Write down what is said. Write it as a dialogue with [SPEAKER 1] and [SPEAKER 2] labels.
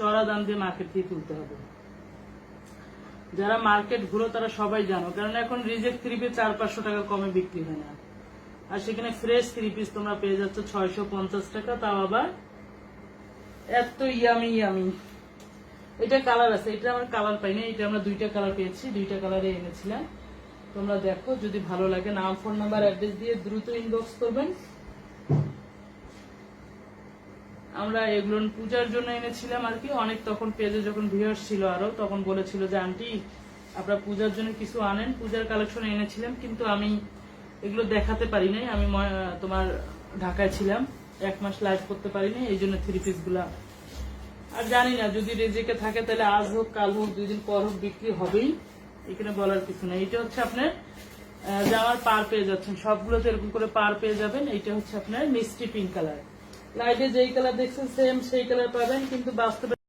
[SPEAKER 1] চড়া দাম দিয়ে মার্কেট থেকে তুলতে হবে। যারা মার্কেট ঘুরো তারা সবাই জানো, কারণ এখন রিজেক্ট 3 পিস 400-500 টাকা কমে বিক্রি হয় না। আর সেখানে ফ্রেশ 3 পিস তোমরা পেয়ে যাচ্ছ 650 টাকা, তাও আবার এত ইয়ামি ইয়ামি। এটা কালার আছে, এটা আমার কালার পাইনি, এটা আমরা 2টা কালার পেয়েছি, 2টা কালারে এনেছিলাম। তোমরা দেখো, যদি ভালো লাগে নাম, ফোন নাম্বার, অ্যাড্রেস দিয়ে দ্রুত ইনবক্স করবেন। আমরা এগুলো পূজার জন্য এনেছিলাম আর কি। অনেক তখন পেজে যখন ভিউয়ার্স ছিল আরো, তখন বলেছিল যে আন্টি আপনারা পূজার জন্য কিছু আনেন, পূজার কালেকশন এনেছিলাম, কিন্তু আমি এগুলো দেখাতে পারি নাই। আমি তোমার ঢাকায় ছিলাম, 1 মাস লাইভ করতে পারিনি, এই জন্য 3 পিস গুলা। আর জানি না, যদি রেজেকে থাকে তাহলে আজ হোক কাল হোক 2 দিন পর হোক বিক্রি হবেই, এখানে বলার কিছু নেই। এটা হচ্ছে আপনার জামার পার পেয়ে যাচ্ছেন, সবগুলোতে এরকম করে পার পেয়ে যাবেন। এইটা হচ্ছে আপনার মিষ্টি পিঙ্ক কালার, লাইটে যেই কালার দেখছেন সেম সেই কালার পাবেন, কিন্তু বাস্তবে